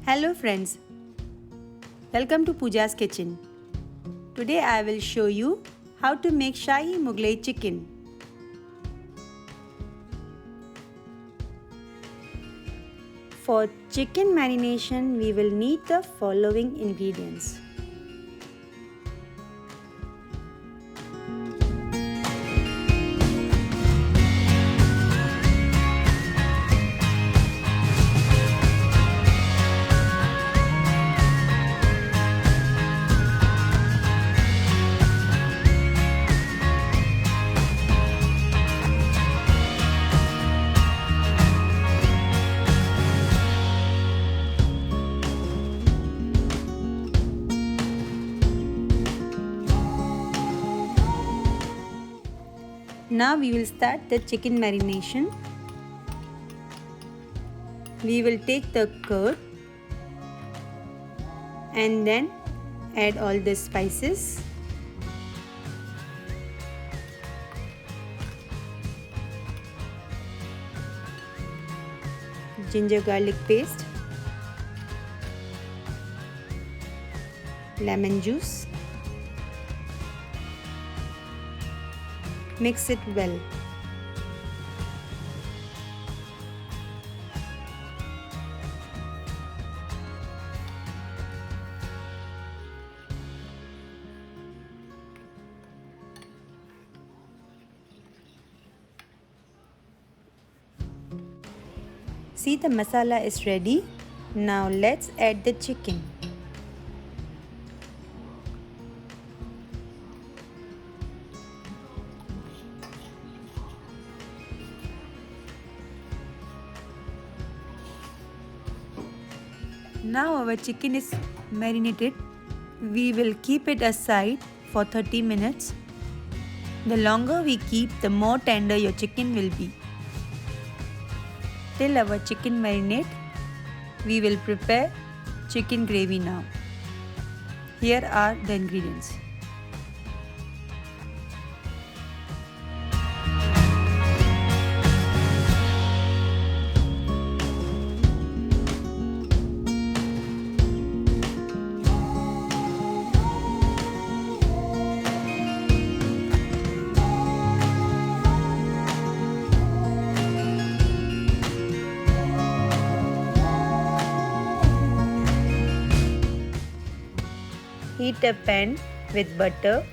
Hello friends, welcome to Pooja's Kitchen. Today I will show you how to make Shahi Mughlai chicken. For chicken marination we will need the following ingredients. Now we will start the chicken marination. We will take the curd and then add all the spices. Ginger garlic paste, lemon juice. Mix it well. See, the masala is ready. Now let's add the chicken. Now our chicken is marinated. We will keep it aside for 30 minutes. The longer we keep, the more tender your chicken will be. Till our chicken marinate, we will prepare chicken gravy now. Here are the ingredients. Heat a pan with butter.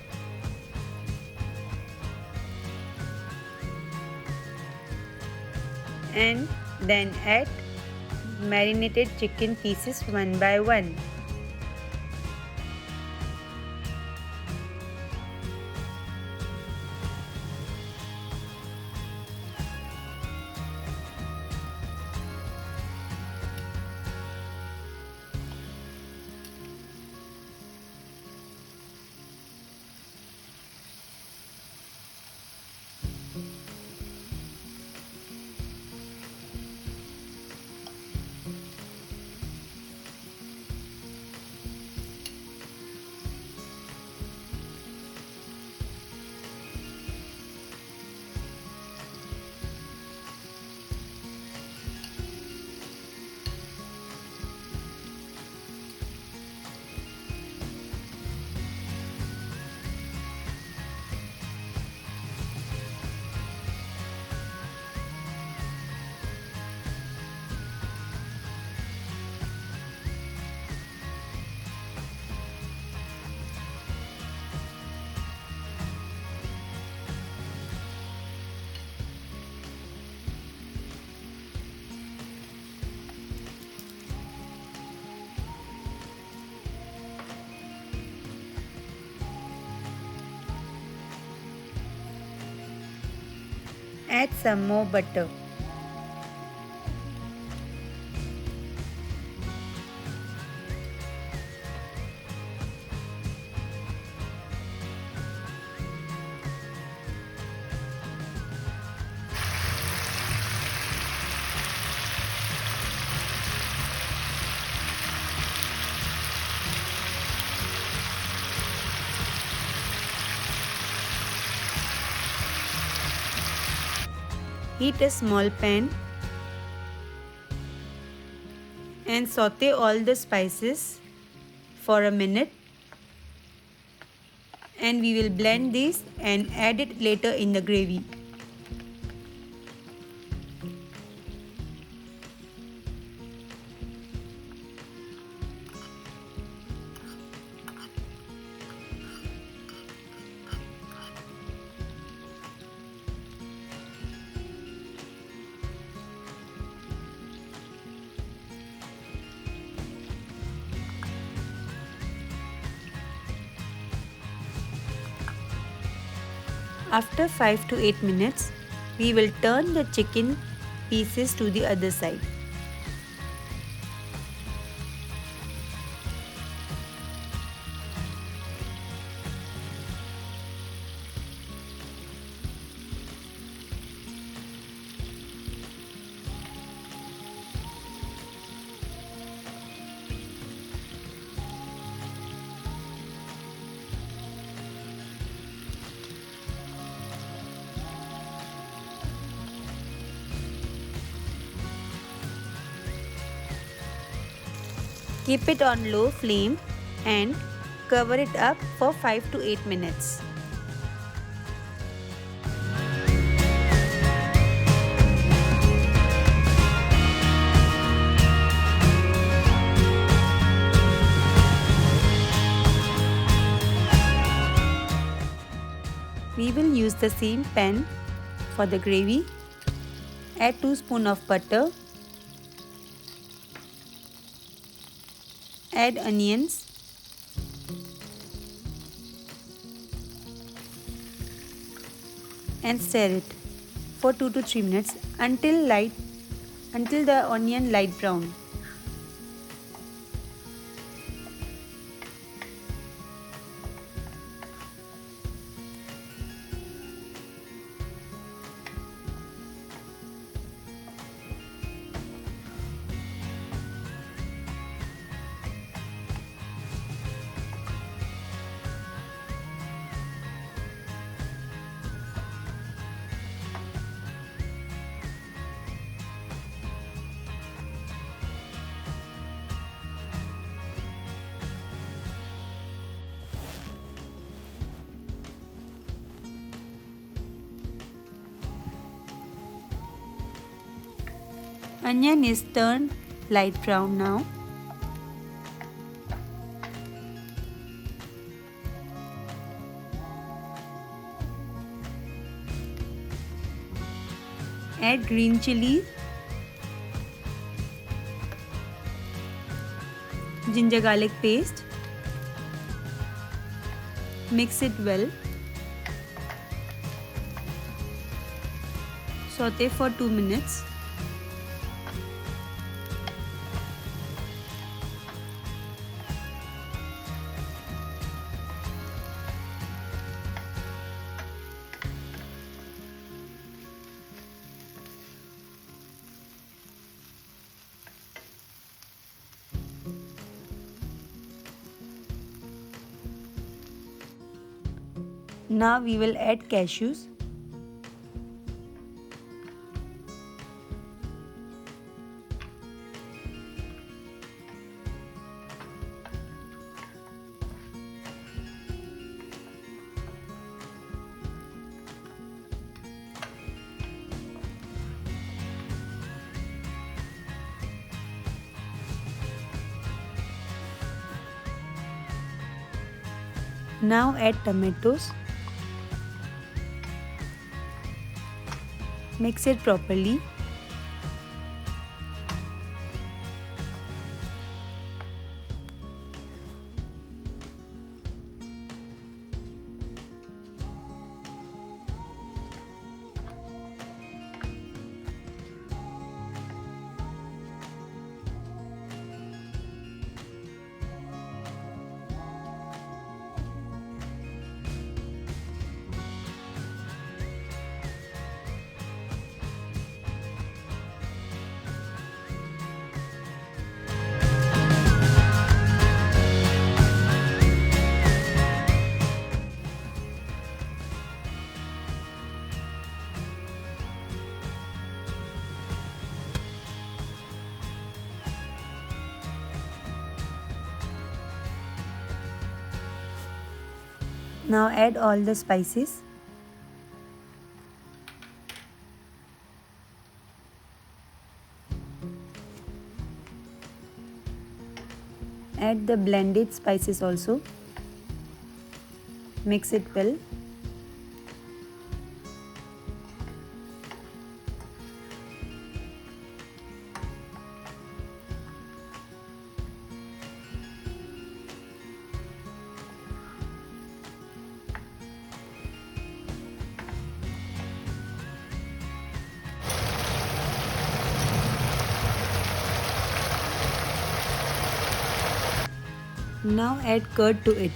And then add marinated chicken pieces one by one. Add some more butter. Heat a small pan and saute all the spices for a minute, and we will blend this and add it later in the gravy. After 5 to 8 minutes, we will turn the chicken pieces to the other side. Keep it on low flame and cover it up for 5 to 8 minutes. We will use the same pan for the gravy. Add 2 spoons of butter. Add onions. And stir it for 2 to 3 minutes until the onion light brown. Onion is turned light brown now. Add green chili, ginger garlic paste. Mix it well. Saute for 2 minutes. Now we will add cashews. Now add tomatoes. Mix it properly. Now add all the spices. Add the blended spices also. Mix it well. Now add curd to it.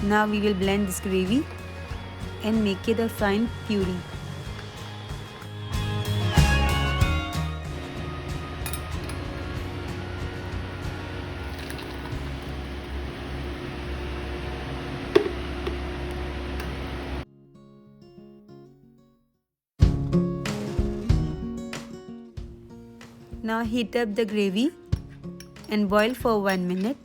Now we will blend this gravy and make it a fine puree. Now heat up the gravy and boil for 1 minute.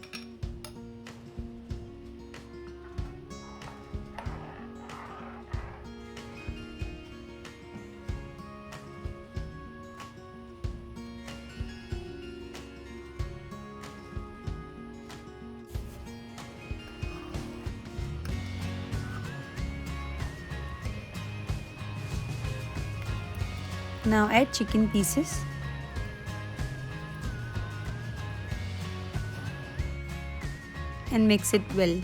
Now add chicken pieces. And mix it well.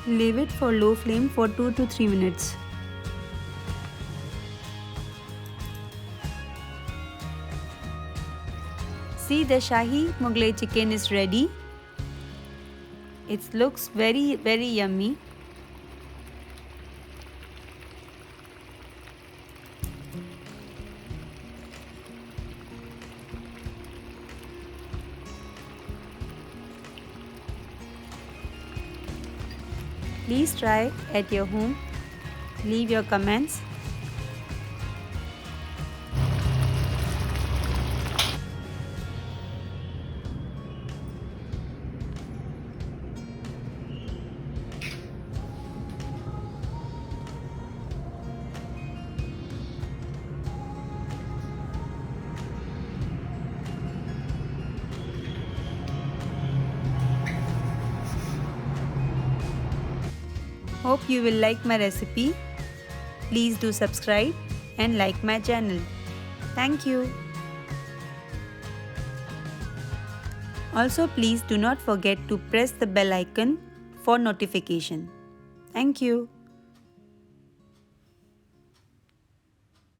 Leave it for low flame for 2 to 3 minutes. See, the Shahi Mughlai chicken is ready. It looks very yummy. Please try at your home. Leave your comments. Hope you will like my recipe. Please do subscribe and like my channel. Thank you. Also, please do not forget to press the bell icon for notification. Thank you.